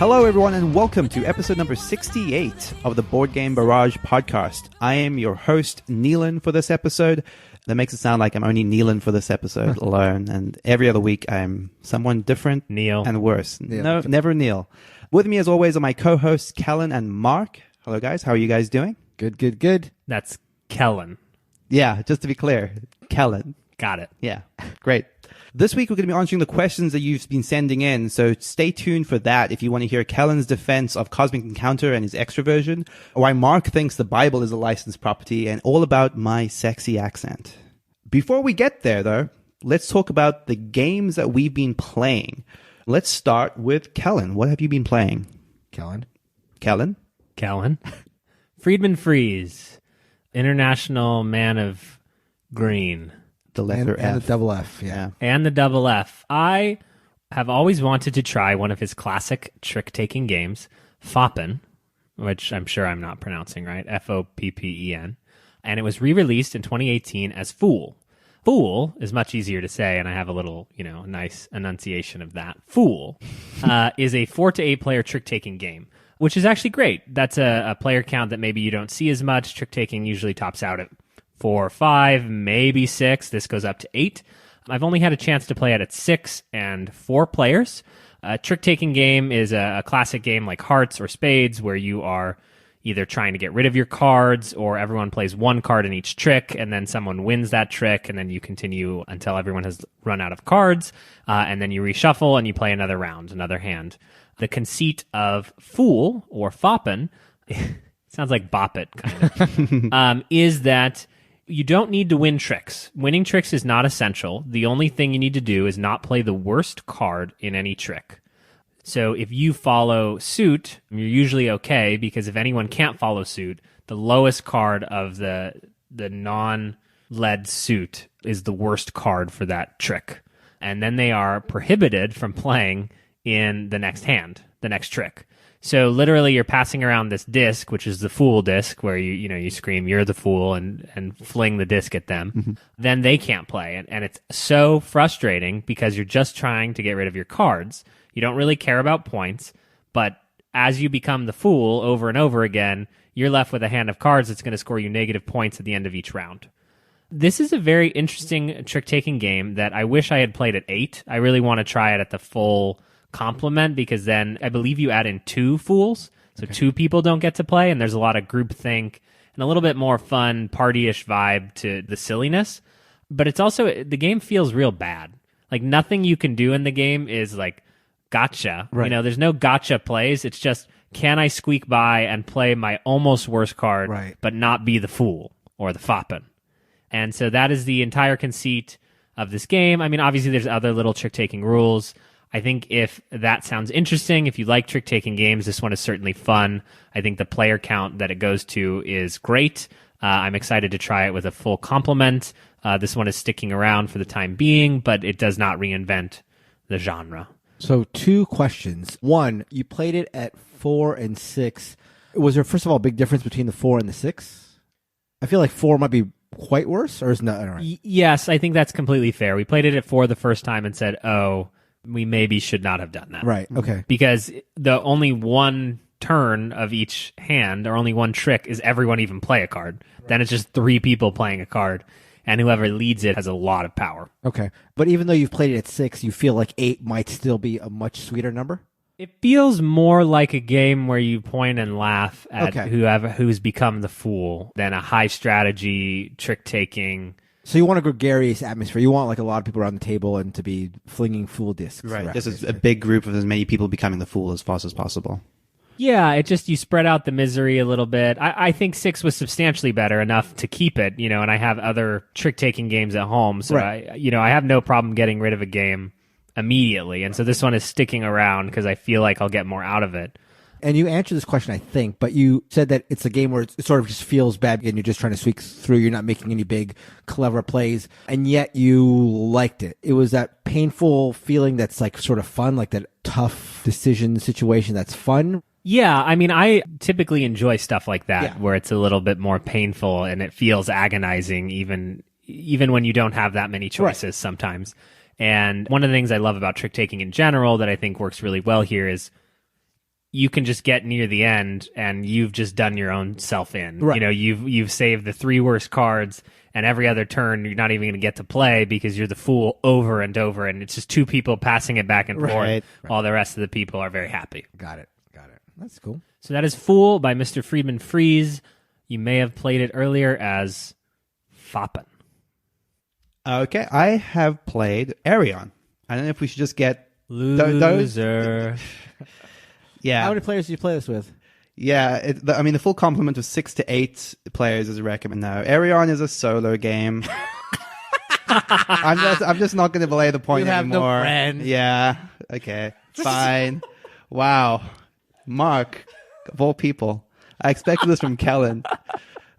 Hello, everyone, and welcome to episode number 68 of the Board Game Barrage podcast. I am your host, Neelan, for this episode. That makes it sound like I'm only Neelan for this episode alone, and every other week I'm someone different Neil. and worse. Neil. No, never Neil. With me, as always, are my co-hosts, Kellen and Mark. Hello, guys. How are you guys doing? Good. That's Kellen. Yeah, just to be clear, Kellen. Got it. Yeah, great. This week, we're going to be answering the questions that you've been sending in, so stay tuned for that if you want to hear Kellen's defense of Cosmic Encounter and his extroversion, or why Mark thinks the Bible is a licensed property, and all about my sexy accent. Before we get there, though, let's talk about the games that we've been playing. Let's start with Kellen. What have you been playing? Kellen. Friedman Freeze. International Man of Green. The letter And F. the double F, yeah. And the double F. I have always wanted to try one of his classic trick-taking games, Foppen, which I'm sure I'm not pronouncing right, F-O-P-P-E-N. And it was re-released in 2018 as Fool. Fool is much easier to say, and I have a little, nice enunciation of that. Fool is a 4 to 8 player trick-taking game, which is actually great. That's a player count that maybe you don't see as much. Trick-taking usually tops out at 4 or 5, maybe 6. This goes up to 8. I've only had a chance to play it at 6 and 4 players. A trick-taking game is a classic game like Hearts or Spades, where you are either trying to get rid of your cards, or everyone plays one card in each trick, and then someone wins that trick, and then you continue until everyone has run out of cards, and then you reshuffle and you play another round, another hand. The conceit of Fool, or Foppen, sounds like Bop It, kind of, is that you don't need to win tricks. Winning tricks is not essential. The only thing you need to do is not play the worst card in any trick. So if you follow suit, you're usually okay, because if anyone can't follow suit, the lowest card of the non-led suit is the worst card for that trick. And then they are prohibited from playing in the next hand, the next trick. So literally you're passing around this disc, which is the fool disc, where you scream, "You're the fool," and fling the disc at them. Mm-hmm. Then they can't play. And it's so frustrating because you're just trying to get rid of your cards. You don't really care about points, but as you become the fool over and over again, you're left with a hand of cards that's going to score you negative points at the end of each round. This is a very interesting trick-taking game that I wish I had played at 8. I really want to try it at the full complement, because then I believe you add in 2 fools, so 2 people don't get to play, and there's a lot of groupthink and a little bit more fun party-ish vibe to the silliness. But it's also, the game feels real bad. Like, nothing you can do in the game is like gotcha. Right. There's no gotcha plays. It's just, can I squeak by and play my almost worst card, right, but not be the fool or the foppen? And so that is the entire conceit of this game. I mean, obviously there's other little trick-taking rules. I think if that sounds interesting, if you like trick-taking games, this one is certainly fun. I think the player count that it goes to is great. I'm excited to try it with a full complement. This one is sticking around for the time being, but it does not reinvent the genre. So 2 questions. 1, you played it at 4 and 6. Was there, first of all, a big difference between the 4 and the 6? I feel like 4 might be quite worse, or is not? Right? Yes, I think that's completely fair. We played it at 4 the first time and said, we maybe should not have done that. Right, okay. Because the only one turn of each hand, or only one trick, is everyone even play a card. Right. Then it's just 3 people playing a card, and whoever leads it has a lot of power. Okay. But even though you've played it at 6, you feel like 8 might still be a much sweeter number? It feels more like a game where you point and laugh at who's become the fool than a high strategy, trick-taking. So you want a gregarious atmosphere. You want like a lot of people around the table and to be flinging fool discs. Right. This is a big group of as many people becoming the fool as fast as possible. Yeah, it just, you spread out the misery a little bit. I think 6 was substantially better, enough to keep it, and I have other trick-taking games at home, so right. I have no problem getting rid of a game immediately, and so this one is sticking around because I feel like I'll get more out of it. And you answered this question, I think, but you said that it's a game where it sort of just feels bad and you're just trying to squeak through. You're not making any big, clever plays, and yet you liked it. It was that painful feeling that's like sort of fun, like that tough decision situation that's fun. Yeah, I mean, I typically enjoy stuff like that, where it's a little bit more painful and it feels agonizing, even when you don't have that many choices sometimes. And one of the things I love about trick-taking in general that I think works really well here is you can just get near the end and you've just done your own self in. Right. You know, you've saved the 3 worst cards, and every other turn you're not even going to get to play because you're the fool over and over, and it's just 2 people passing it back and forth Right. while the rest of the people are very happy. Got it. That's cool. So that is Fool by Mr. Friedman Freeze. You may have played it earlier as Foppen. Okay, I have played Arion. I don't know if we should just get Loser. Yeah. How many players do you play this with? Yeah, the full complement of 6 to 8 players is recommended now. Arion is a solo game. I'm just not going to belay the point You have no anymore. friends. Yeah. Okay. Fine. Wow. Mark, of all people, I expected this from Kellen.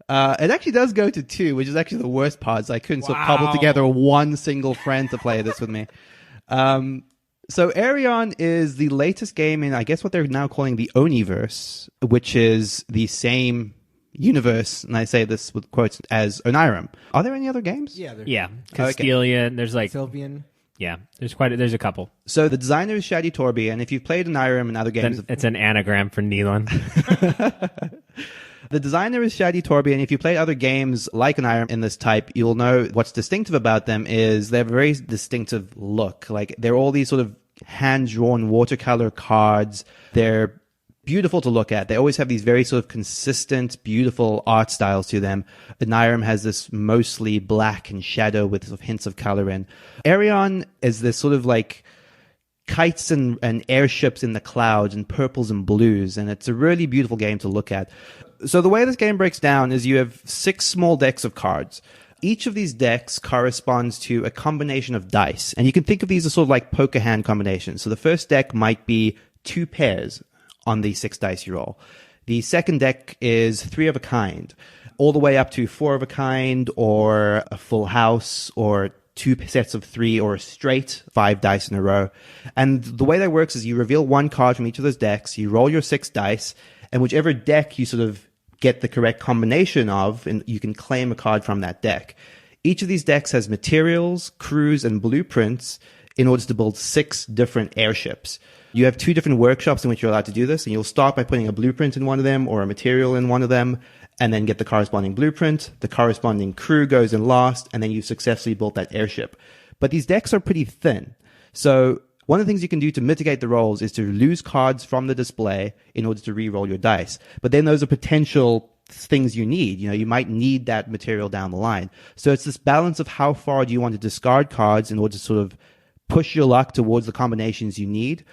It actually does go to 2, which is actually the worst part. So I couldn't sort of cobble together one single friend to play this with me. So Arion is the latest game in, I guess, what they're now calling the Oniverse, which is the same universe, and I say this with quotes, as Onirim. Are there any other games? Yeah. Yeah, Castilian. There's like Sylvian. yeah, there's a couple. So the designer is Shadi Torby, and if you've played Onirim and other games, It's an anagram for Neelan. the designer is Shadi Torby, and if you play other games like Onirim in this type, you'll know what's distinctive about them is they have a very distinctive look. Like they're all these sort of hand-drawn watercolor cards. They're beautiful to look at. They always have these very sort of consistent, beautiful art styles to them. Onirim has this mostly black and shadow with sort of hints of color in. Arion is this sort of like kites and airships in the clouds and purples and blues, and it's a really beautiful game to look at. So the way this game breaks down is you have 6 small decks of cards. Each of these decks corresponds to a combination of dice, and you can think of these as sort of like poker hand combinations. So the first deck might be 2 pairs on the 6 dice you roll. The second deck is 3 of a kind, all the way up to 4 of a kind, or a full house, or 2 sets of 3, or a straight 5 dice in a row. And the way that works is you reveal 1 card from each of those decks, you roll your 6 dice, and whichever deck you sort of get the correct combination of, and you can claim a card from that deck. Each of these decks has materials, crews, and blueprints in order to build 6 different airships. You have 2 different workshops in which you're allowed to do this, and you'll start by putting a blueprint in one of them or a material in one of them, and then get the corresponding blueprint. The corresponding crew goes in last, and then you've successfully built that airship. But these decks are pretty thin. So one of the things you can do to mitigate the rolls is to lose cards from the display in order to re-roll your dice. But then those are potential things you need. You know, you might need that material down the line. So it's this balance of how far do you want to discard cards in order to sort of push your luck towards the combinations you need,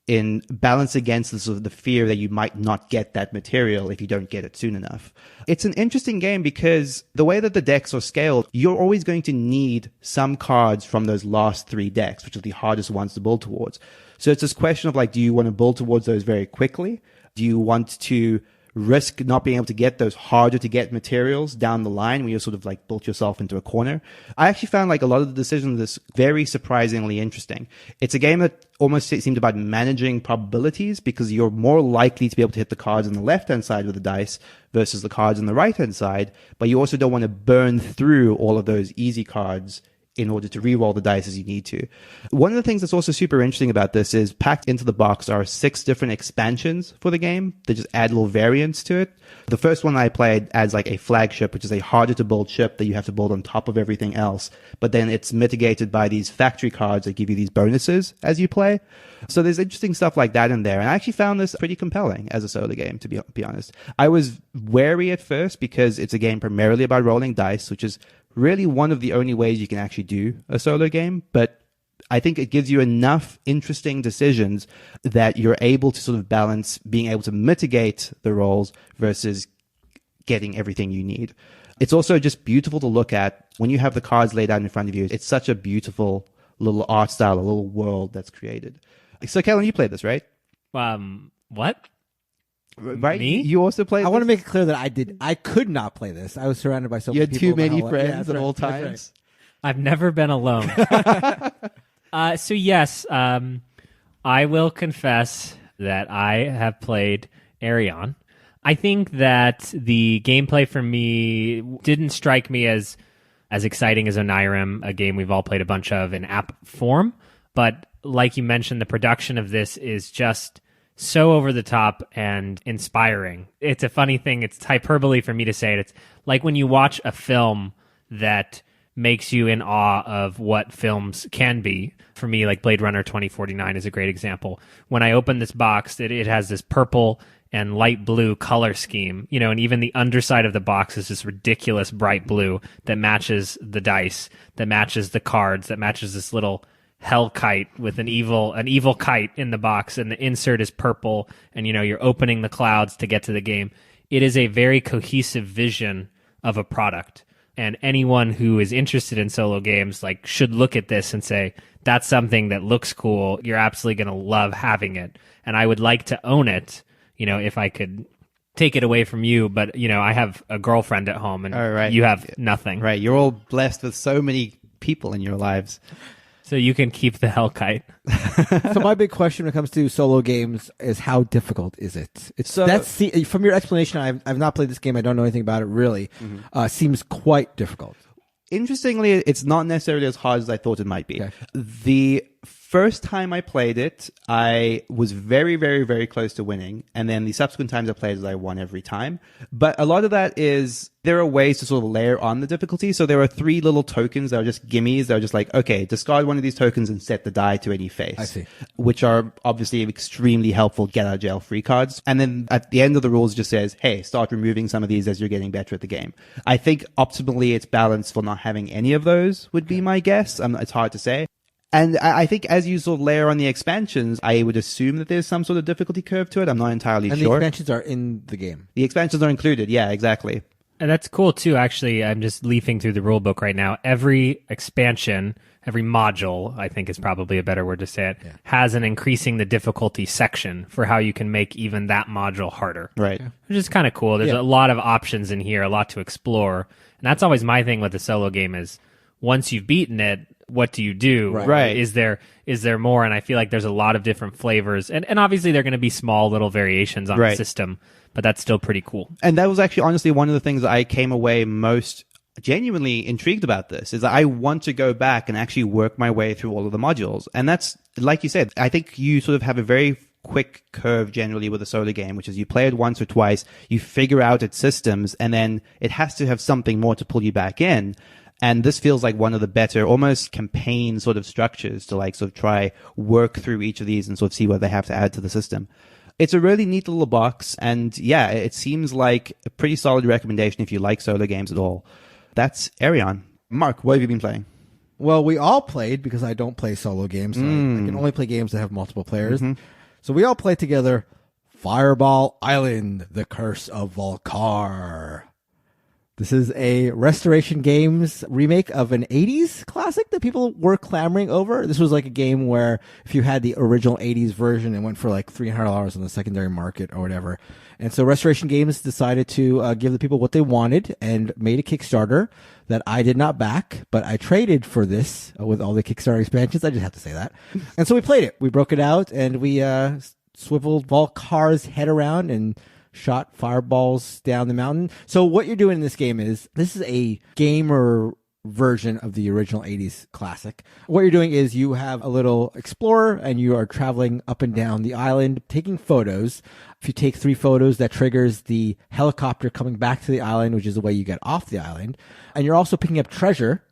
in balance against the sort of the fear that you might not get that material if you don't get it soon enough. It's an interesting game because the way that the decks are scaled, you're always going to need some cards from those last 3 decks, which are the hardest ones to build towards. So it's this question of like, do you want to build towards those very quickly? Do you want to risk not being able to get those harder to get materials down the line when you sort of like built yourself into a corner? I actually found like a lot of the decisions of this very surprisingly interesting. It's a game that almost seemed about managing probabilities because you're more likely to be able to hit the cards on the left-hand side of the dice versus the cards on the right-hand side, but you also don't want to burn through all of those easy cards in order to re-roll the dice as you need to. One of the things that's also super interesting about this is packed into the box are 6 different expansions for the game that just add little variants to it. The first one I played adds like a flagship, which is a harder to build ship that you have to build on top of everything else. But then it's mitigated by these factory cards that give you these bonuses as you play. So there's interesting stuff like that in there. And I actually found this pretty compelling as a solo game, to be honest. I was wary at first because it's a game primarily about rolling dice, which is really one of the only ways you can actually do a solo game, but I think it gives you enough interesting decisions that you're able to sort of balance being able to mitigate the rolls versus getting everything you need. It's also just beautiful to look at when you have the cards laid out in front of you. It's such a beautiful little art style, a little world that's created. So Kellen, you played this, right? What? Right? Me? You also played I want to this? make it clear that I could not play this. I was surrounded by so You many had people. too many Yeah, friends that's at right. all That's right. times. I've never been alone. So yes, I will confess that I have played Arion. I think that the gameplay for me didn't strike me as exciting as Onirim, a game we've all played a bunch of in app form. But like you mentioned, the production of this is just so over the top and inspiring. It's a funny thing. It's hyperbole for me to say it. It's like when you watch a film that makes you in awe of what films can be. For me, like Blade Runner 2049 is a great example. When I open this box, it has this purple and light blue color scheme, and even the underside of the box is this ridiculous bright blue that matches the dice, that matches the cards, that matches this little hell kite with an evil kite in the box, and the insert is purple, and you're opening the clouds to get to the game. It is a very cohesive vision of a product, and anyone who is interested in solo games should look at this and say, that's something that looks cool. You're absolutely going to love having it, and I would like to own it, if I could take it away from you, but I have a girlfriend at home, and you have nothing. Right, you're all blessed with so many people in your lives. So you can keep the hell kite. So my big question when it comes to solo games is, how difficult is it? From your explanation, I've not played this game. I don't know anything about it really. Seems quite difficult. Interestingly, it's not necessarily as hard as I thought it might be. Okay. The first time I played it, I was very, very, very close to winning. And then the subsequent times I played it, I won every time. But a lot of that is, there are ways to sort of layer on the difficulty. So there are 3 little tokens that are just gimmies. That are just like, okay, discard one of these tokens and set the die to any face. I see. Which are obviously extremely helpful get out of jail free cards. And then at the end of the rules, it just says, hey, start removing some of these as you're getting better at the game. I think optimally it's balanced for not having any of those would be my guess. It's hard to say. And I think as you sort of layer on the expansions, I would assume that there's some sort of difficulty curve to it. I'm not entirely sure. And the expansions are in the game. The expansions are included. Yeah, exactly. And that's cool too, actually. I'm just leafing through the rule book right now. Every expansion, every module, I think is probably a better word to say it, has an increasing the difficulty section for how you can make even that module harder. Right. Which is kind of cool. There's a lot of options in here, a lot to explore. And that's always my thing with a solo game is, once you've beaten it, what do you do? Right. Is there more? And I feel like there's a lot of different flavors. And obviously there are going to be small little variations on the system, but that's still pretty cool. And that was actually honestly one of the things that I came away most genuinely intrigued about this, is that I want to go back and actually work my way through all of the modules. And that's, like you said, I think you sort of have a very quick curve generally with a solo game, which is you play it once or twice, you figure out its systems, and then it has to have something more to pull you back in. And this feels like one of the better, almost campaign sort of structures to sort of try work through each of these and sort of see what they have to add to the system. It's a really neat little box, and yeah, it seems like a pretty solid recommendation if you like solo games at all. That's Arion. Mark, what have you been playing? Well, we all played, because I don't play solo games, so I can only play games that have multiple players. So we all played together Fireball Island, The Curse of Volcar. This is a Restoration Games remake of an 80s classic that people were clamoring over. This was like a game where if you had the original 80s version, it went for like $300 on the secondary market or whatever. And so Restoration Games decided to give the people what they wanted and made a Kickstarter that I did not back, but I traded for this with all the Kickstarter expansions. I just have to say that. And so we played it. We broke it out, and we swiveled Volcar's head around and shot fireballs down the mountain. So what you're doing in this game is, this is a gamer version of the original 80s classic. What you're doing is you have a little explorer, and you are traveling up and down the island, taking photos. If you take 3 photos, that triggers the helicopter coming back to the island, which is the way you get off the island. And you're also picking up treasure.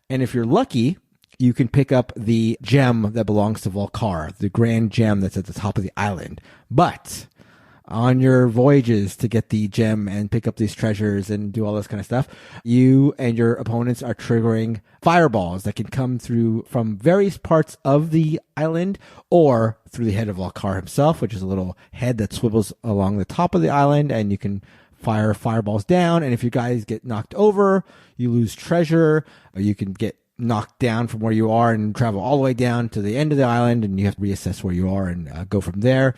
And if you're lucky, you can pick up the gem that belongs to Volcar, the grand gem that's at the top of the island. But on your voyages to get the gem and pick up these treasures and do all this kind of stuff, you and your opponents are triggering fireballs that can come through from various parts of the island or through the head of Volcar himself, which is a little head that swivels along the top of the island, and you can fire fireballs down. And if you guys get knocked over, you lose treasure, or you can get knocked down from where you are and travel all the way down to the end of the island, and you have to reassess where you are and go from there.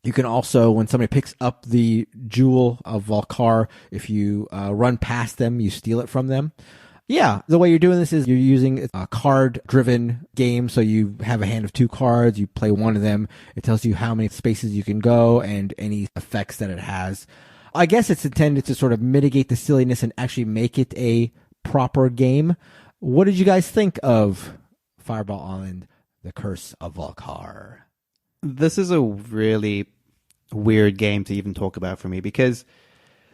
You can also, when somebody picks up the jewel of Volcar, if you run past them, you steal it from them. Yeah, the way you're doing this is you're using a card-driven game, so you have a hand of 2 cards, you play one of them, it tells you how many spaces you can go and any effects that it has. I guess it's intended to sort of mitigate the silliness and actually make it a proper game. What did you guys think of Fireball Island, The Curse of Volcar? This is a really weird game to even talk about for me because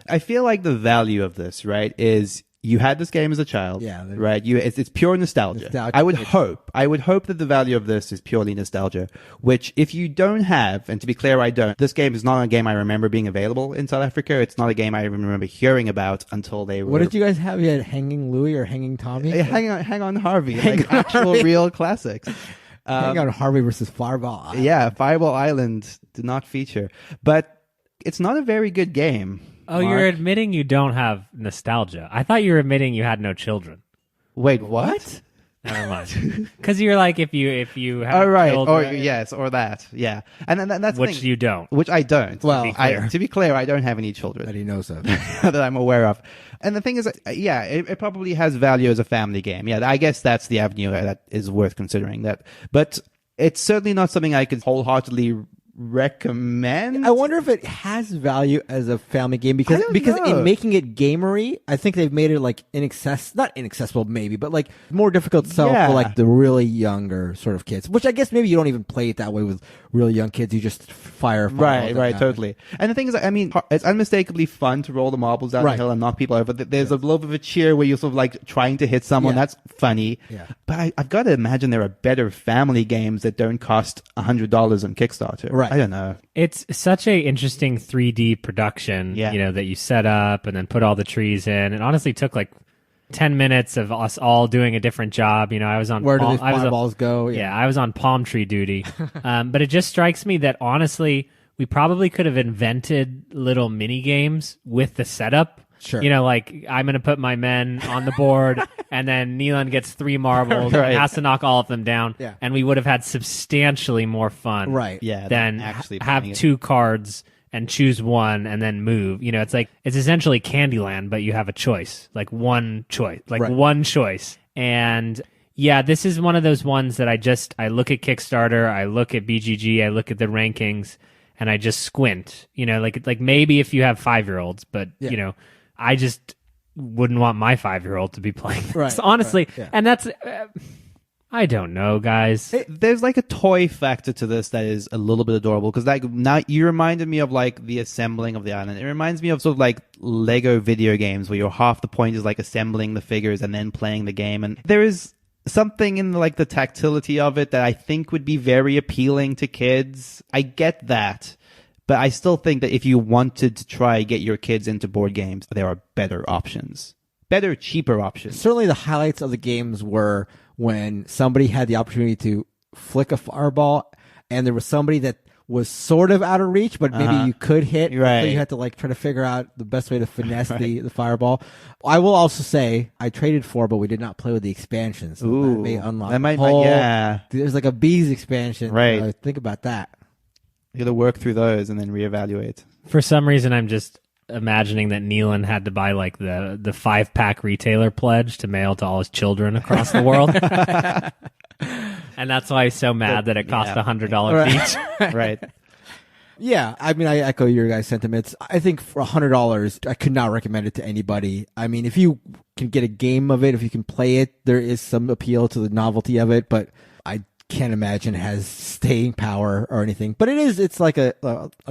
I feel like the value of this, right, is you had this game as a child, right? It's pure nostalgia. I would hope that the value of this is purely nostalgia, which if you don't have, and to be clear, I don't, this game is not a game I remember being available in South Africa. It's not a game I even remember hearing about until they were... What did you guys have? You had Hanging Louie or Hanging Tommy? Hang on Harvey, like actual real classics. Hang on Harvey versus Fireball Island. Yeah, Fireball Island did not feature, but it's not a very good game. Oh, Mark. You're admitting you don't have nostalgia. I thought you were admitting you had no children. Wait, what? Never mind. Because you're like, if you have children, children, or that, yeah, and then that's the which thing, you don't. which I don't. Well, to be clear, I don't have any children that he knows of. that I'm aware of. And the thing is, it probably has value as a family game. Yeah, I guess that's the avenue that is worth considering. But it's certainly not something I could wholeheartedly recommend. I wonder if it has value as a family game because know. in making it gamery, I think they've made it like not inaccessible maybe, but like more difficult to sell for like the really younger sort of kids. Which I guess maybe you don't even play it that way with really young kids. You just fire. Right, totally. And the thing is, I mean, it's unmistakably fun to roll the marbles down the hill and knock people over. There's a little bit of a cheer where you're sort of like trying to hit someone. That's funny. Yeah. But I've got to imagine there are better family games that don't cost $100 on Kickstarter. Right. I don't know. It's such a interesting 3D production, that you set up and then put all the trees in. It honestly took like 10 minutes of us all doing a different job. I was on where do the fireballs go? Yeah, I was on palm tree duty. But it just strikes me that honestly, we probably could have invented little mini games with the setup. Sure. Like I'm going to put my men on the board and then Neelan gets 3 marbles Right. and has to knock all of them down. Yeah. And we would have had substantially more fun. Right. Yeah. Than actually have playing it. 2 cards and choose one and then move. It's essentially Candyland, but you have a choice, like one choice, one choice. And yeah, this is one of those ones that I look at Kickstarter, I look at BGG, I look at the rankings, and I just squint. Like maybe if you have 5-year-olds, but I just wouldn't want my 5-year-old to be playing this, right, honestly. right, yeah. And that's, I don't know, guys. There's like a toy factor to this that is a little bit adorable because like now you reminded me of like the assembling of the island. It reminds me of sort of like Lego video games where half the point is like assembling the figures and then playing the game. And there is something in like the tactility of it that I think would be very appealing to kids. I get that. But I still think that if you wanted to try get your kids into board games, there are better options. Better, cheaper options. Certainly the highlights of the games were when somebody had the opportunity to flick a fireball and there was somebody that was sort of out of reach, but maybe you could hit. Right. So you had to like try to figure out the best way to finesse the fireball. I will also say I traded 4, but we did not play with the expansions. So Ooh. that may unlock That might, whole, yeah. There's like a bees expansion. Right. Think about that. You got to work through those and then reevaluate. For some reason, I'm just imagining that Neelan had to buy like the 5-pack retailer pledge to mail to all his children across the world. And that's why he's so mad that it cost $100 each. Right. Yeah, I mean, I echo your guys' sentiments. I think for $100, I could not recommend it to anybody. I mean, if you can get a game of it, if you can play it, there is some appeal to the novelty of it, but I can't imagine it has staying power or anything. But it's like a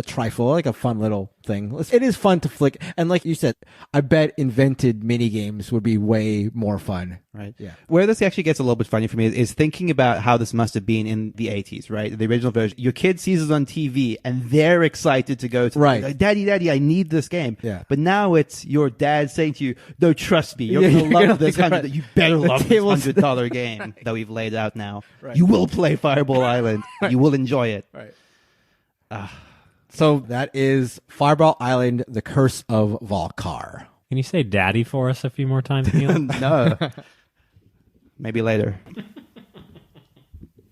trifle, like a fun little thing. It is fun to flick. And like you said, I bet invented mini games would be way more fun. Right. Yeah. Where this actually gets a little bit funny for me is thinking about how this must have been in the 80s, right? The original version. Your kid sees it on TV and they're excited to go to right. Like, Daddy, I need this game. Yeah. But now it's your dad saying to you, no, trust me, you're going to love this $100. You better love this $100 game that we've laid out now. Right. You will play Fireball Island. You will enjoy it. Right. So that is Fireball Island, The Curse of Valkar. Can you say daddy for us a few more times, Neil? No. Maybe later.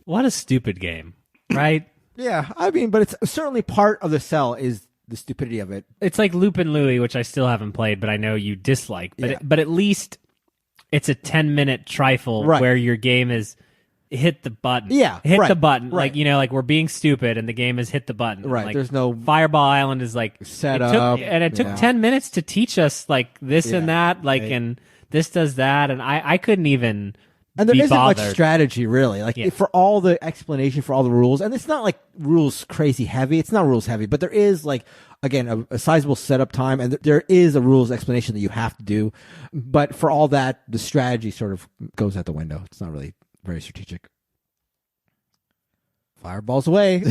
What a stupid game, right? Yeah, I mean, but it's certainly part of the sell is the stupidity of it. It's like Lupin Louie, which I still haven't played, but I know you dislike. But Yeah. but at least it's a 10-minute trifle Right. where your game is hit the button. Yeah, hit right, the button. right. Like like we're being stupid, and the game is hit the button. Right, Like, there's no Fireball Island is like set it took- up, and it took yeah. 10 minutes to teach us like this and Yeah, that, like right. and this does that, and I couldn't even And there be isn't much bothered. strategy, really. Like Yeah. for all the explanation for all the rules, and it's not like rules crazy heavy. It's not rules heavy, but there is like again a sizable setup time, and there is a rules explanation that you have to do. But for all that, the strategy sort of goes out the window. It's not really very strategic. Fireballs away.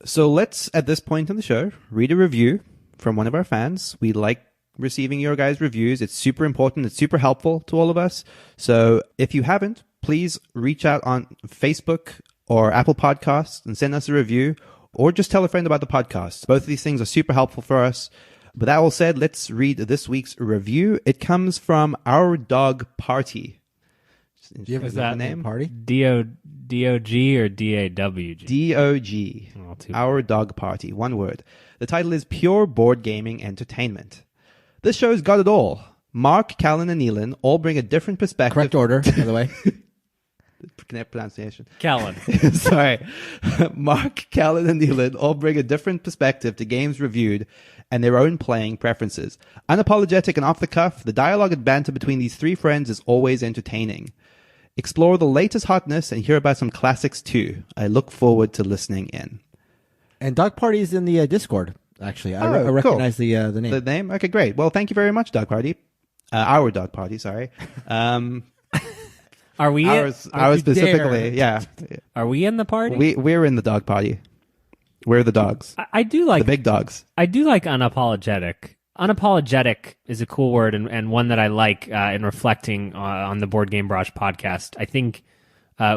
So let's, at this point in the show, read a review from one of our fans. We like receiving your guys' reviews. It's super important. It's super helpful to all of us. So if you haven't, please reach out on Facebook or Apple Podcasts and send us a review, or just tell a friend about the podcast. Both of these things are super helpful for us. But that all said, let's read this week's review. It comes from Our Dog Party. Do you have Is a that name party? D-O-G or D-A-W-G? D-O-G. Oh, too Our Dog Party. One word. The title is Pure Board Gaming Entertainment. This show's got it all. Mark, Callan, and Neelan all bring a different perspective. Correct order, by the way. Pronunciation. Kellen. Sorry. Mark, Callan, and Neelan all bring a different perspective to games reviewed and their own playing preferences. Unapologetic and off the cuff, the dialogue and banter between these three friends is always entertaining. Explore the latest hotness and hear about some classics too. I look forward to listening in. And Dog Party is in the Discord, actually. I Oh, recognize the name. The name? Okay, great. Well, thank you very much, Dog Party. Our Dog Party, sorry. Are we? Ours you specifically, dare. yeah. Are we in the party? We're in the Dog Party. We're the dogs. I do like The big dogs. I do like unapologetic. Unapologetic is a cool word and one that I like in reflecting on the Board Game Barrage podcast. I think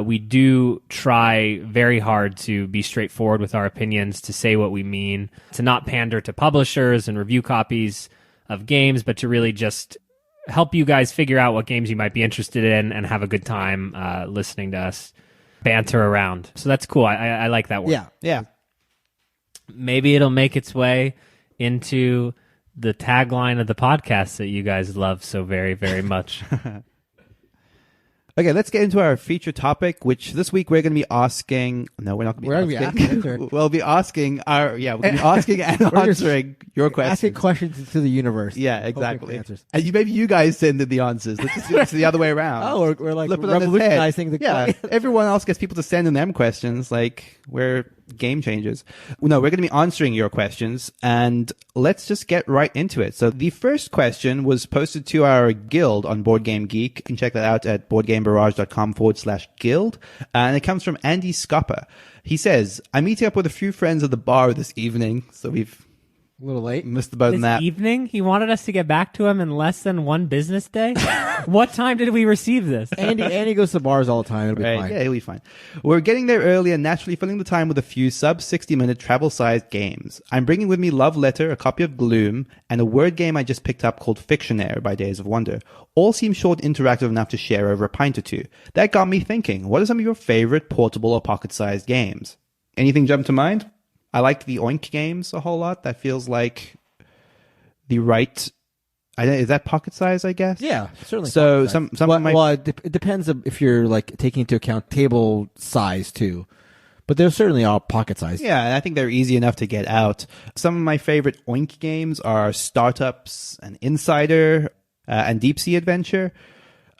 we do try very hard to be straightforward with our opinions, to say what we mean, to not pander to publishers and review copies of games, but to really just help you guys figure out what games you might be interested in and have a good time listening to us banter around. So that's cool. I like that word. Yeah. Yeah. Maybe it'll make its way into the tagline of the podcast that you guys love so very, very much. Okay, let's get into our feature topic, which this week we're going to be asking. No, we're not going to be asking. We'll be asking we're going to be asking and answering your questions. Asking questions to the universe. Yeah, Hoping for exactly. answers. And maybe you guys send in the answers. It's the other way around. Oh, we're like Flip it on its revolutionizing head. the Yeah, everyone else gets people to send in them questions. Like, we're game changers. No, we're going to be answering your questions, and let's just get right into it. So the first question was posted to our guild on Board Game Geek. You can check that out at boardgamebarrage.com/guild. And it comes from Andy Scopper. He says, I'm meeting up with a few friends at the bar this evening. So we've A little late. missed the boat on This that. evening, he wanted us to get back to him in less than one business day. What time did we receive this? Andy goes to bars all the time. It'll be Right, fine. yeah, he'll be fine. We're getting there early and naturally filling the time with a few sub-60-minute travel-sized games. I'm bringing with me Love Letter, a copy of Gloom, and a word game I just picked up called Fictionaire by Days of Wonder. All seem short, interactive enough to share over a pint or two. That got me thinking, what are some of your favorite portable or pocket-sized games? Anything jump to mind? I like the Oink games a whole lot. That feels like the right... is that pocket size, I guess? Yeah, certainly. So pocket size. some well, might... well, it depends if you're like taking into account table size too, but they're certainly all pocket size. Yeah, and I think they're easy enough to get out. Some of my favorite Oink games are Startups and Insider and Deep Sea Adventure.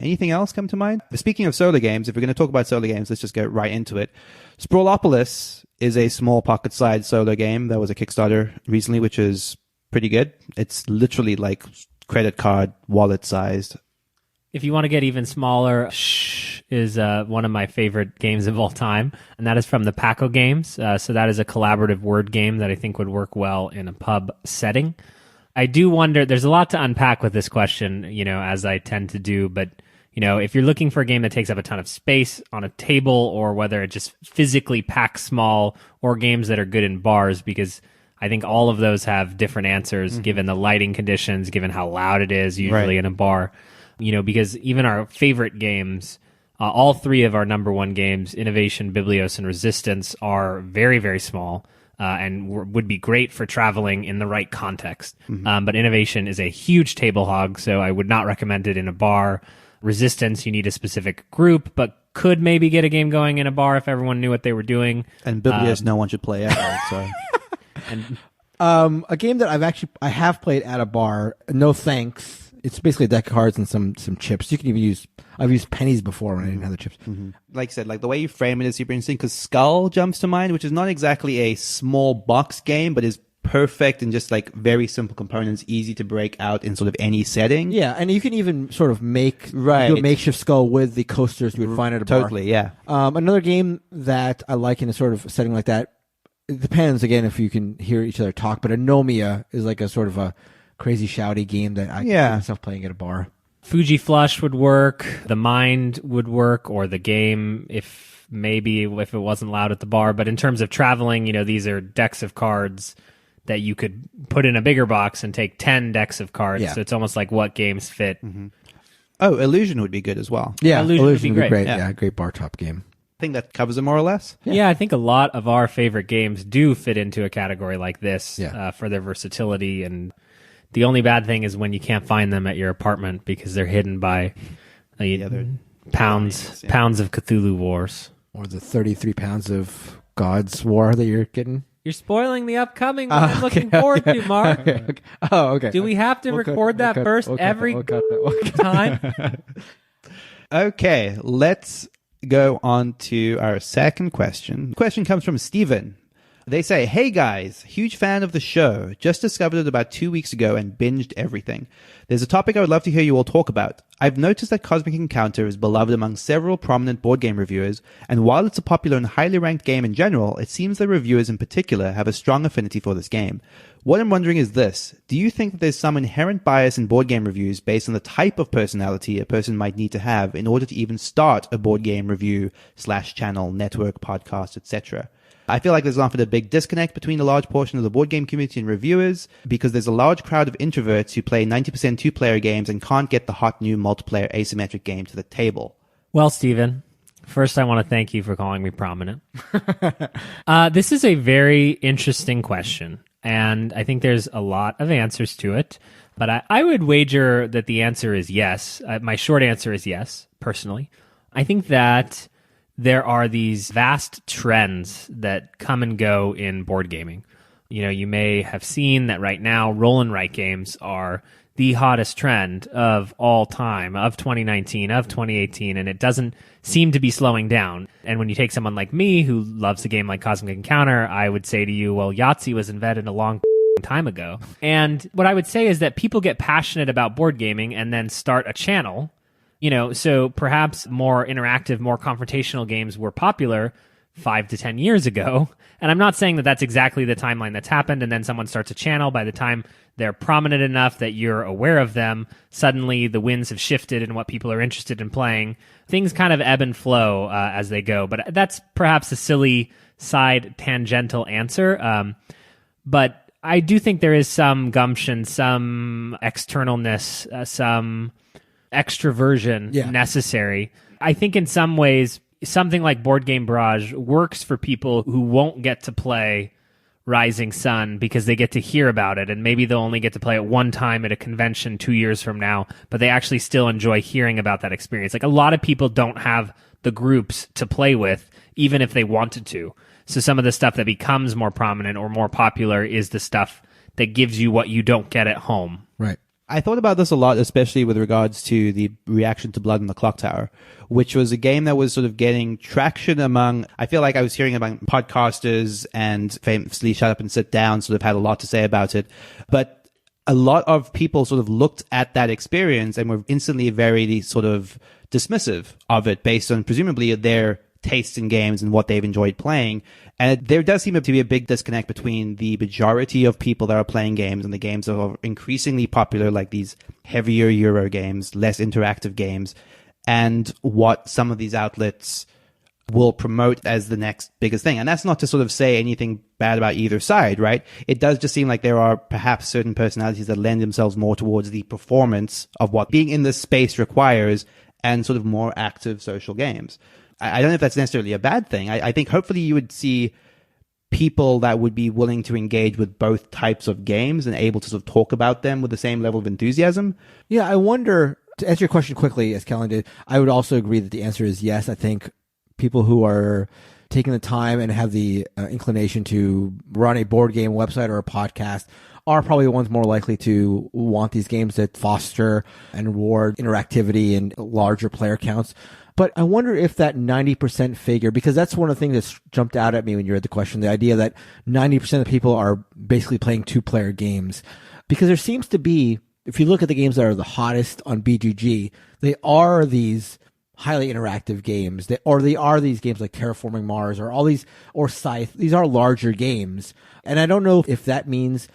Anything else come to mind? Speaking of solo games, if we're going to talk about solo games, let's just get right into it. Sprawlopolis is a small pocket-sized solo game. That was a Kickstarter recently, which is pretty good. It's literally like credit card wallet-sized. If you want to get even smaller, Shh is one of my favorite games of all time, and that is from the Paco Games. So that is a collaborative word game that I think would work well in a pub setting. I do wonder, there's a lot to unpack with this question, as I tend to do, but if you're looking for a game that takes up a ton of space on a table, or whether it just physically packs small, or games that are good in bars, because I think all of those have different answers given the lighting conditions, given how loud it is usually in a bar. Because even our favorite games, all three of our number one games, Innovation, Biblios, and Resistance, are very, very small and would be great for traveling in the right context. But Innovation is a huge table hog, so I would not recommend it in a bar. Resistance, you need a specific group, but could maybe get a game going in a bar if everyone knew what they were doing. And Biblios, no one should play ever. So. And A game that I have played at a bar, No Thanks, it's basically a deck of cards and some chips. You can even use, I've used pennies before when I didn't have the chips. Like I said, like the way you frame it is super interesting because Skull jumps to mind, which is not exactly a small box game, but is perfect and just like very simple components, easy to break out in sort of any setting. Yeah, and you can even sort of do a makeshift skull with the coasters you would find at a bar. Totally, yeah. Another game that I like in a sort of setting like that, it depends again if you can hear each other talk, but Anomia is like a sort of a crazy shouty game that I can see myself playing at a bar. Fuji Flush would work, The Mind would work, or the game if it wasn't loud at the bar. But in terms of traveling, these are decks of cards that you could put in a bigger box and take 10 decks of cards. Yeah. So it's almost like what games fit. Oh, Illusion would be good as well. Yeah, Illusion would be great. Yeah. Great bar top game. I think that covers it more or less. Yeah, I think a lot of our favorite games do fit into a category like this Yeah. for their versatility. And the only bad thing is when you can't find them at your apartment because they're hidden by pounds of Cthulhu Wars. Or the 33 pounds of God's War that you're getting. You're spoiling the upcoming one I'm looking forward to, Mark. Okay. Oh, okay. Do we have to record that first every time? Okay, let's go on to our second question. The question comes from Steven. They say, hey guys, huge fan of the show. Just discovered it about 2 weeks ago and binged everything. There's a topic I would love to hear you all talk about. I've noticed that Cosmic Encounter is beloved among several prominent board game reviewers, and while it's a popular and highly ranked game in general, it seems that reviewers in particular have a strong affinity for this game. What I'm wondering is this. Do you think that there's some inherent bias in board game reviews based on the type of personality a person might need to have in order to even start a board game review / channel, network, podcast, etc.? I feel like there's often a big disconnect between a large portion of the board game community and reviewers because there's a large crowd of introverts who play 90% two-player games and can't get the hot new multiplayer asymmetric game to the table. Well, Stephen, first I want to thank you for calling me prominent. This is a very interesting question, and I think there's a lot of answers to it, but I would wager that the answer is yes. My short answer is yes, personally. I think that there are these vast trends that come and go in board gaming. You may have seen that right now roll and write games are the hottest trend of all time, of 2019, of 2018, and it doesn't seem to be slowing down. And when you take someone like me who loves a game like Cosmic Encounter, I would say to you, well, Yahtzee was invented a long time ago. And what I would say is that people get passionate about board gaming and then start a channel. So perhaps more interactive, more confrontational games were popular 5 to 10 years ago. And I'm not saying that that's exactly the timeline that's happened. And then someone starts a channel. By the time they're prominent enough that you're aware of them, suddenly the winds have shifted in what people are interested in playing. Things kind of ebb and flow as they go. But that's perhaps a silly side tangential answer. But I do think there is some gumption, some externalness, some extroversion necessary. I think in some ways, something like Board Game Barrage works for people who won't get to play Rising Sun because they get to hear about it, and maybe they'll only get to play it one time at a convention 2 years from now, but they actually still enjoy hearing about that experience. Like, a lot of people don't have the groups to play with, even if they wanted to. So some of the stuff that becomes more prominent or more popular is the stuff that gives you what you don't get at home. Right. I thought about this a lot, especially with regards to the reaction to Blood in the Clock Tower, which was a game that was sort of getting traction among, I feel like I was hearing about podcasters and famously Shut Up and Sit Down sort of had a lot to say about it. But a lot of people sort of looked at that experience and were instantly very sort of dismissive of it based on presumably their tastes in games and what they've enjoyed playing. And there does seem to be a big disconnect between the majority of people that are playing games and the games that are increasingly popular, like these heavier Euro games, less interactive games, and what some of these outlets will promote as the next biggest thing. And that's not to sort of say anything bad about either side, right? It does just seem like there are perhaps certain personalities that lend themselves more towards the performance of what being in this space requires and sort of more active social games. I don't know if that's necessarily a bad thing. I think hopefully you would see people that would be willing to engage with both types of games and able to sort of talk about them with the same level of enthusiasm. Yeah, I wonder, to answer your question quickly, as Kellen did, I would also agree that the answer is yes. I think people who are taken the time and have the inclination to run a board game website or a podcast are probably the ones more likely to want these games that foster and reward interactivity and larger player counts. But I wonder if that 90% figure, because that's one of the things that's jumped out at me when you read the question, the idea that 90% of people are basically playing 2-player games. Because there seems to be, if you look at the games that are the hottest on BGG, they are these highly interactive games, they are these games like Terraforming Mars or Scythe. These are larger games. And I don't know if that means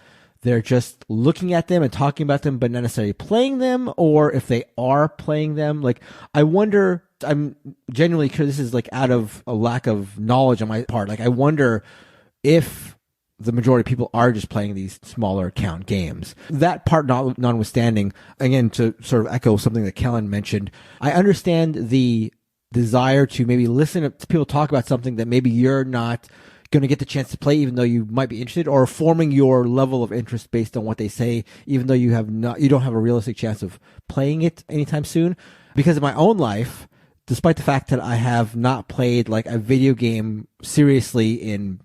they're just looking at them and talking about them, but not necessarily playing them, or if they are playing them. Like, I wonder, I'm genuinely curious, this is like out of a lack of knowledge on my part. Like, I wonder if the majority of people are just playing these smaller count games. That part notwithstanding, again, to sort of echo something that Kellen mentioned, I understand the desire to maybe listen to people talk about something that maybe you're not going to get the chance to play, even though you might be interested, or forming your level of interest based on what they say, even though you don't have a realistic chance of playing it anytime soon. Because in my own life, despite the fact that I have not played like a video game seriously in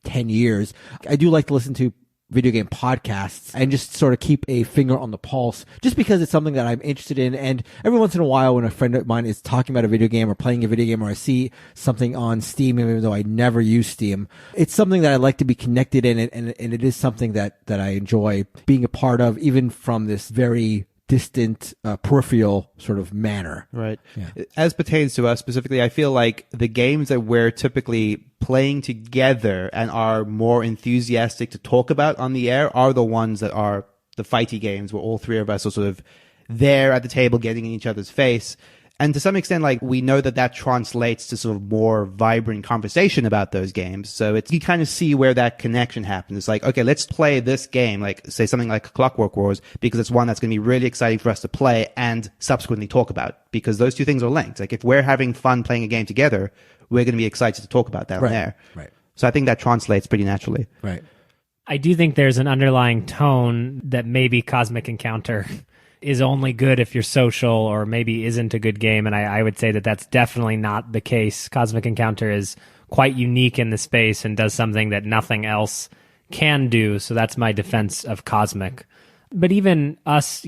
10 years, I do like to listen to video game podcasts and just sort of keep a finger on the pulse, just because it's something that I'm interested in. And every once in a while, when a friend of mine is talking about a video game or playing a video game, or I see something on Steam, even though I never use Steam, it's something that I like to be connected in, and it is something that I enjoy being a part of, even from this very distant, peripheral sort of manner. Right. Yeah. As pertains to us specifically, I feel like the games that we're typically playing together and are more enthusiastic to talk about on the air are the ones that are the fighty games, where all three of us are sort of there at the table getting in each other's face. And to some extent, like, we know that translates to sort of more vibrant conversation about those games. So you kind of see where that connection happens. It's like, okay, let's play this game, like say something like Clockwork Wars, because it's one that's going to be really exciting for us to play and subsequently talk about, because those two things are linked. Like, if we're having fun playing a game together, we're going to be excited to talk about that on there. Right. So I think that translates pretty naturally. Right. I do think there's an underlying tone that maybe Cosmic Encounter is only good if you're social, or maybe isn't a good game. And I would say that that's definitely not the case. Cosmic Encounter is quite unique in the space and does something that nothing else can do. So that's my defense of Cosmic. But even us,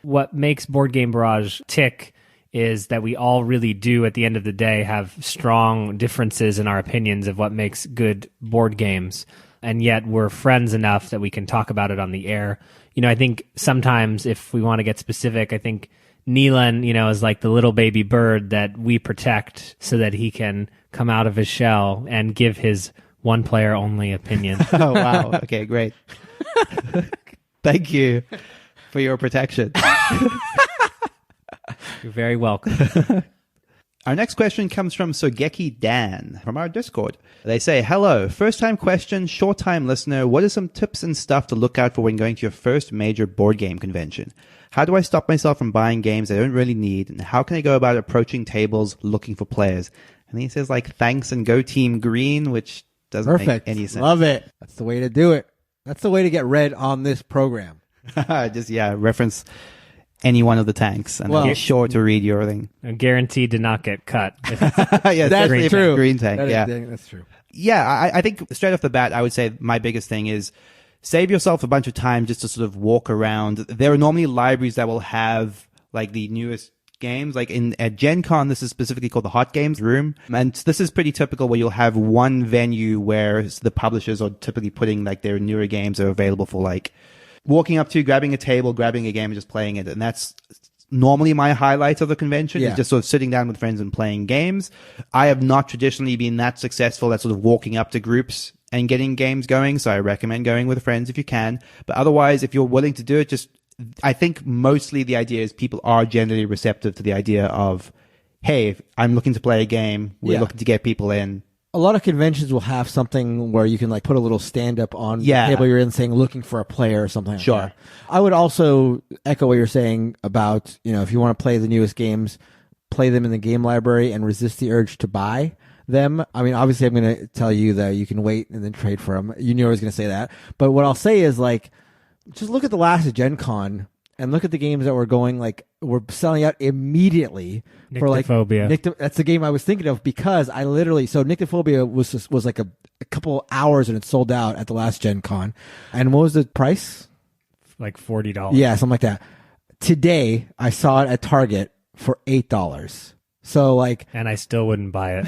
what makes Board Game Barrage tick is that we all really do, at the end of the day, have strong differences in our opinions of what makes good board games. And yet we're friends enough that we can talk about it on the air. I think sometimes, if we want to get specific, I think Neelan, is like the little baby bird that we protect so that he can come out of his shell and give his one-player only opinion. Oh, wow. Okay, great. Thank you for your protection. You're very welcome. Our next question comes from Sogeki Dan from our Discord. They say, hello, first-time question, short-time listener. What are some tips and stuff to look out for when going to your first major board game convention? How do I stop myself from buying games I don't really need? And how can I go about approaching tables looking for players? And he says, thanks and go Team Green, which doesn't make any sense. Love it. That's the way to do it. That's the way to get read on this program. Reference any one of the tanks, and I'll be sure to read your thing. Guaranteed to not get cut. Yeah, that's true. Green tank. That's true. Yeah, I think straight off the bat, I would say my biggest thing is save yourself a bunch of time just to sort of walk around. There are normally libraries that will have the newest games. At Gen Con, this is specifically called the Hot Games Room. And this is pretty typical, where you'll have one venue where the publishers are typically putting their newer games are available for walking up to, grabbing a table, grabbing a game, and just playing it. And that's normally my highlight of the convention, is just sort of sitting down with friends and playing games. I have not traditionally been that successful at sort of walking up to groups and getting games going, so I recommend going with friends if you can. But otherwise, if you're willing to do it, I think mostly the idea is people are generally receptive to the idea of, hey, if I'm looking to play a game, we're looking to get people in. A lot of conventions will have something where you can put a little stand up on the table you're in saying looking for a player or something like that. I would also echo what you're saying about, if you want to play the newest games, play them in the game library and resist the urge to buy them. I mean, obviously I'm going to tell you that you can wait and then trade for them. You knew I was going to say that. But what I'll say is just look at the last Gen Con and look at the games that were going, like, we're selling out immediately for like Nyctophobia. That's the game I was thinking of, because I literally, so Nyctophobia was like a couple hours and it sold out at the last Gen Con. And what was the price? Like $40. Yeah, something like that. Today I saw it at Target for $8. So like, And I still wouldn't buy it.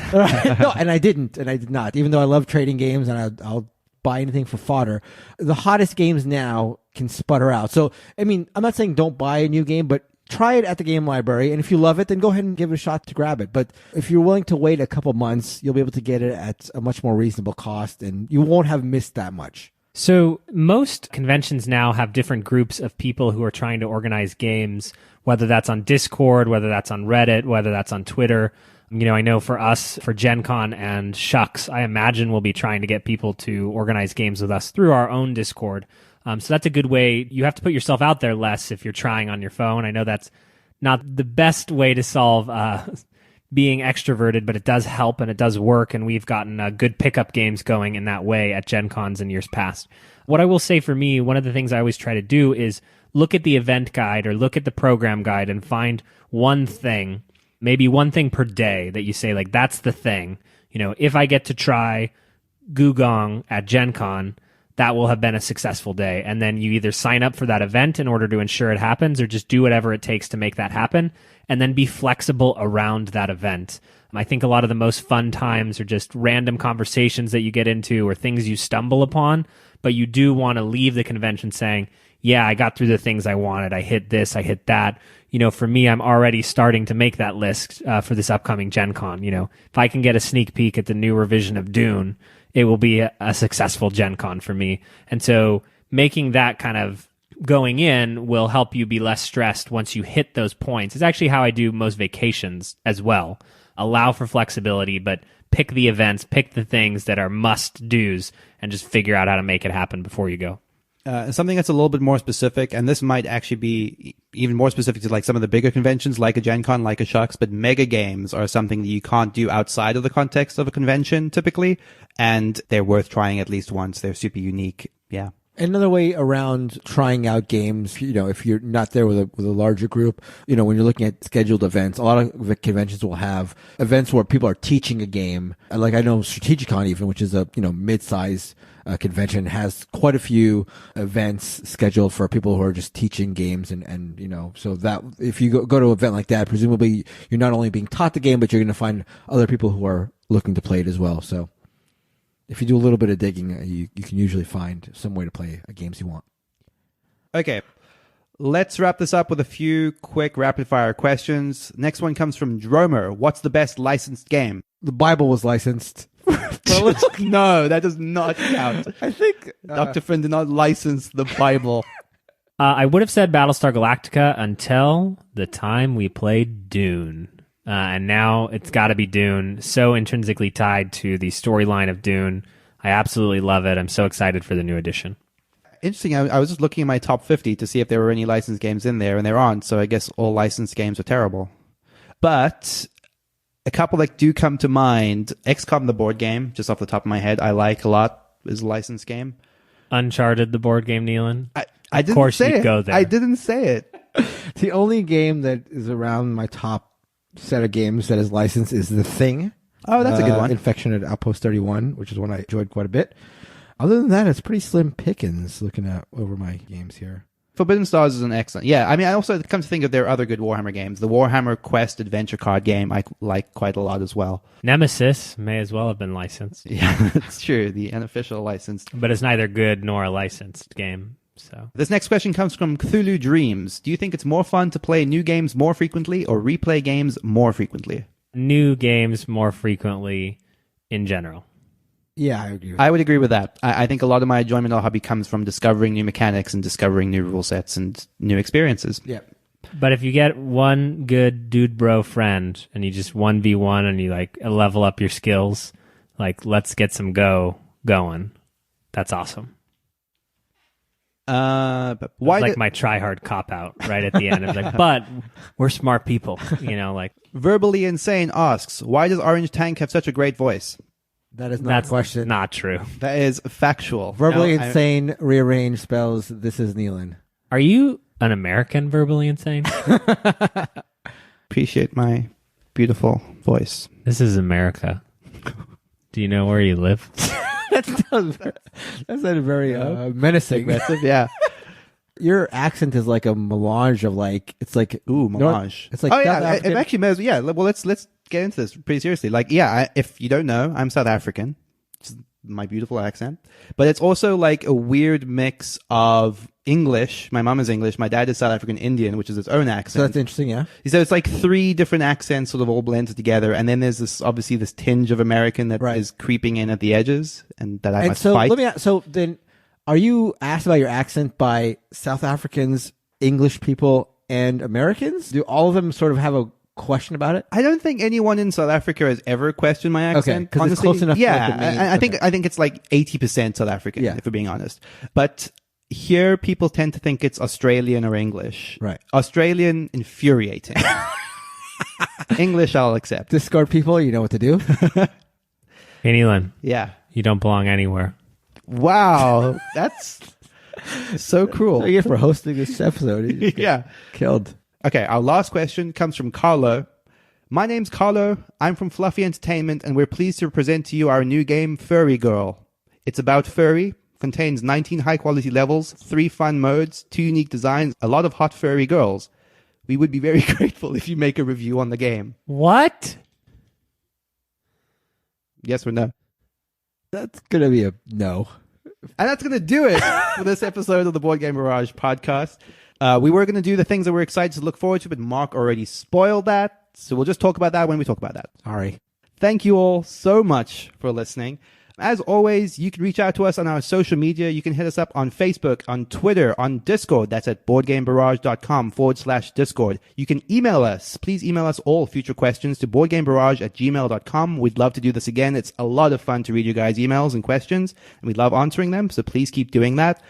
no, and I did not, even though I love trading games and I'll buy anything for fodder. The hottest games now can sputter out. So, I mean, I'm not saying don't buy a new game, but try it at the game library. And if you love it, then go ahead and give it a shot to grab it. But if you're willing to wait a couple months, you'll be able to get it at a much more reasonable cost and you won't have missed that much. So most conventions now have different groups of people who are trying to organize games, whether that's on Discord, whether that's on Reddit, whether that's on Twitter. You know, I know for us, for Gen Con and Shucks, I imagine we'll be trying to get people to organize games with us through our own Discord. So that's a good way. You have to put yourself out there less if you're trying on your phone. I know that's not the best way to solve being extroverted, but it does help and it does work. And we've gotten good pickup games going in that way at Gen Cons in years past. What I will say for me, one of the things I always try to do is look at the event guide or look at the program guide and find one thing, maybe one thing per day that you say, like, that's the thing. You know, if I get to try Gugong at Gen Con, that will have been a successful day. And then you either sign up for that event in order to ensure it happens or just do whatever it takes to make that happen and then be flexible around that event. I think a lot of the most fun times are just random conversations that you get into or things you stumble upon, but you do want to leave the convention saying, yeah, I got through the things I wanted. I hit this, I hit that. You know, for me, I'm already starting to make that list for this upcoming Gen Con. You know, if I can get a sneak peek at the new revision of Dune, it will be a successful Gen Con for me. And so making that kind of going in will help you be less stressed once you hit those points. It's actually how I do most vacations as well. Allow for flexibility, but pick the events, pick the things that are must-dos, and just figure out how to make it happen before you go. Something that's a little bit more specific, and this might actually be even more specific to like some of the bigger conventions, like a Gen Con, like a Shucks, but mega games are something that you can't do outside of the context of a convention typically, and they're worth trying at least once. They're super unique. Yeah. Another way around trying out games, you know, if you're not there with a larger group, you know, when you're looking at scheduled events, a lot of conventions will have events where people are teaching a game. Like I know Strategicon even, which is a, you know, mid-size convention, has quite a few events scheduled for people who are just teaching games and you know, so that if you go to an event like that, presumably you're not only being taught the game, but you're going to find other people who are looking to play it as well. So if you do a little bit of digging, you can usually find some way to play games you want. Okay. Let's wrap this up with a few quick rapid-fire questions. Next one comes from Dromer. What's the best licensed game? The Bible was licensed. No, that does not count. I think Dr. Finn did not license the Bible. I would have said Battlestar Galactica until the time we played Dune. And now it's got to be Dune. So intrinsically tied to the storyline of Dune. I absolutely love it. I'm so excited for the new edition. Interesting. I was just looking at my top 50 to see if there were any licensed games in there, and there aren't. So I guess all licensed games are terrible. But a couple that do come to mind, XCOM the board game, just off the top of my head, I like a lot, is a licensed game. Uncharted the board game, Nealon. I didn't of course say you'd it. go there. I didn't say it. The only game that is around my top set of games that is licensed is The Thing. Oh, that's a good one. Infection at Outpost 31, which is one I enjoyed quite a bit. Other than that, it's pretty slim pickings looking at over my games here. Forbidden Stars is an excellent. Yeah, I mean, I also come to think of there are other good Warhammer games. The Warhammer Quest adventure card game I like quite a lot as well. Nemesis may as well have been licensed. Yeah, that's true. The unofficial licensed. But it's neither good nor a licensed game. So this next question comes from Cthulhu Dreams. Do you think it's more fun to play new games more frequently or replay games more frequently? New games more frequently in general. Yeah, I agree. I would agree with that. I think a lot of my enjoyment of hobby comes from discovering new mechanics and discovering new rule sets and new experiences. Yeah. But if you get one good dude bro friend and you just 1v1 and you like level up your skills, like let's get some going. That's awesome. But why like my try hard cop out right at the end. It's like, but we're smart people, you know, like Verbally Insane asks, why does Orange Tank have such a great voice? That is not that's a question. not true. That is factual. Verbally No, Insane rearranged spells this is Nealon. Are you an American verbally insane? Appreciate my beautiful voice. This is America. Do you know where you live? That's a very menacing. Aggressive, yeah. Your accent is like a melange of like, it's like, Ooh, melange. It's like, oh South yeah, African. it actually knows. Yeah, well, let's get into this pretty seriously. Like, yeah, if you don't know, I'm South African. It's my beautiful accent, but it's also like a weird mix of English. My mom is English. My dad is South African Indian, which is its own accent. So that's interesting, yeah. So it's like three different accents sort of all blended together, and then there's this obviously this tinge of American that is creeping in at the edges, and that I must fight. Let me ask, so then, are you asked about your accent by South Africans, English people, and Americans? Do all of them sort of have a question about it? I don't think anyone in South Africa has ever questioned my accent. Okay, 'cause it's close enough to, Yeah, like, the main- I think it's like 80% South African, if we're being honest. But here, people tend to think it's Australian or English. Right. Australian, infuriating. English, I'll accept. Discord people, you know what to do. Hey, Neelan, Yeah. you don't belong anywhere. Wow, that's so cruel. Thank you for hosting this episode. You just get Yeah. killed. Okay, our last question comes from Carlo. My name's Carlo. I'm from Fluffy Entertainment, and we're pleased to present to you our new game, Furry Girl. It's about furry, contains 19 high-quality levels, 3 fun modes, 2 unique designs, a lot of hot furry girls. We would be very grateful if you make a review on the game. What? Yes or no? That's going to be a no. And that's going to do it for this episode of the Board Game Barrage podcast. We were going to do the things that we're excited to look forward to, but Mark already spoiled that. So we'll just talk about that when we talk about that. Sorry. Thank you all so much for listening. As always, you can reach out to us on our social media. You can hit us up on Facebook, on Twitter, on Discord. That's at boardgamebarrage.com/Discord. You can email us. Please email us all future questions to boardgamebarrage@gmail.com. We'd love to do this again. It's a lot of fun to read your guys' emails and questions, and we love answering them. So please keep doing that.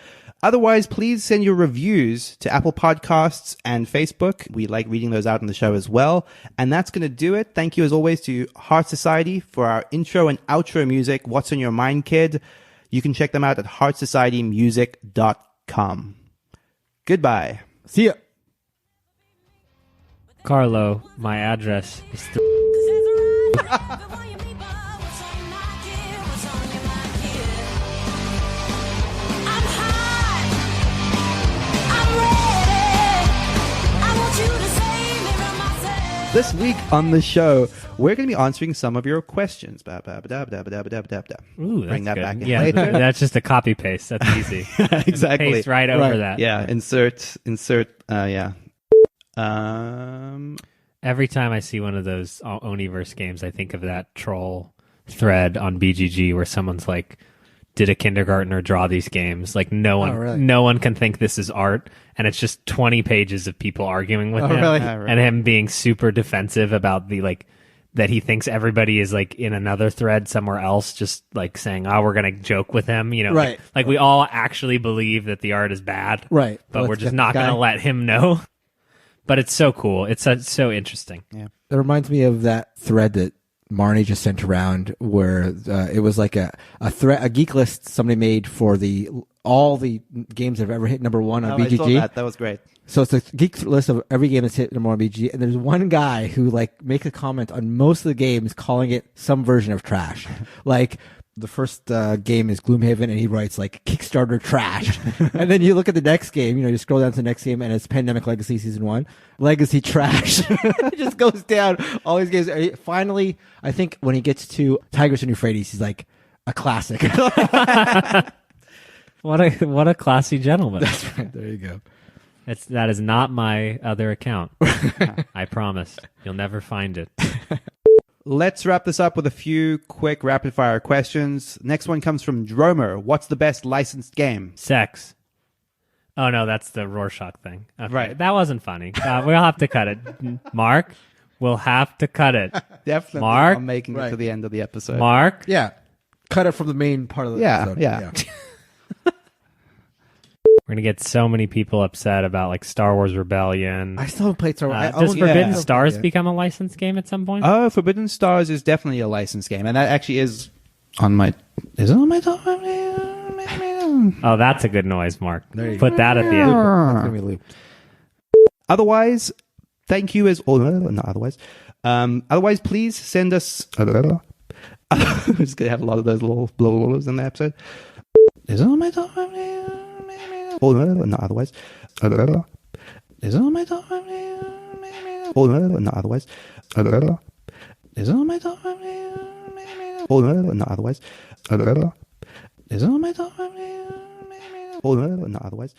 Otherwise, please send your reviews to Apple Podcasts and Facebook. We like reading those out in the show as well. And that's going to do it. Thank you, as always, to Heart Society for our intro and outro music, What's on Your Mind, Kid? You can check them out at heartsocietymusic.com. Goodbye. See ya. Carlo, my address is... This week on the show, we're going to be answering some of your questions. Ooh, Ooh, Bring that good. back in Yeah, later. that's just a copy paste. That's easy. Exactly. Paste right over that. Yeah, insert, yeah. Every time I see one of those Oniverse games, I think of that troll thread on BGG where someone's like, did a kindergartner draw these games? Like no one can think this is art, and it's just 20 pages of people arguing with him, really? and him being super defensive about the like that he thinks everybody is like in another thread somewhere else, just like saying, "Oh, we're gonna joke with him," you know, Right. Like we all actually believe that the art is bad, Right. But Let's we're get just the not guy. gonna let him know. But it's so cool. It's so interesting. Yeah. It reminds me of that thread that Marnie just sent around where it was like a geek list somebody made for all the games that have ever hit number one on BGG. I saw that. That was great. So it's a geek list of every game that's hit number one on BGG, and there's one guy who like makes a comment on most of the games calling it some version of trash. Like the first game is Gloomhaven, and he writes like Kickstarter trash. And then you look at the next game, you scroll down to the next game, and it's Pandemic Legacy Season 1, Legacy trash. It just goes down all these games. Finally, I think when he gets to Tigris and Euphrates, he's like a classic. What a classy gentleman. That's right. There you go. That is not my other account. I promise. You'll never find it. Let's wrap this up with a few quick rapid fire questions. Next one comes from Dromer. What's the best licensed game? Sex. Oh no, that's the Rorschach thing. Okay. Right. That wasn't funny. We'll have to cut it. Mark, we'll have to cut it. Definitely. Mark? I'm making it to the end of the episode. Mark? Yeah. Cut it from the main part of the episode. Yeah. We're going to get so many people upset about like Star Wars Rebellion. I still haven't played Star Wars. Does Forbidden yeah. Stars Yeah. become a licensed game at some point? Oh, Forbidden Stars is definitely a licensed game, and that actually is on my. Is it on my top? Oh, that's a good noise, Mark. There you Put that at the end. That's gonna be looped. Otherwise, thank you as all. Not otherwise. Otherwise, please send us. We're just gonna have a lot of those little blowers in the episode. Is it on my top? Oh, not otherwise. Is it on my top? Oh, not otherwise. Is it on my top? Oh, not otherwise. Is it on my top? Oh, not otherwise.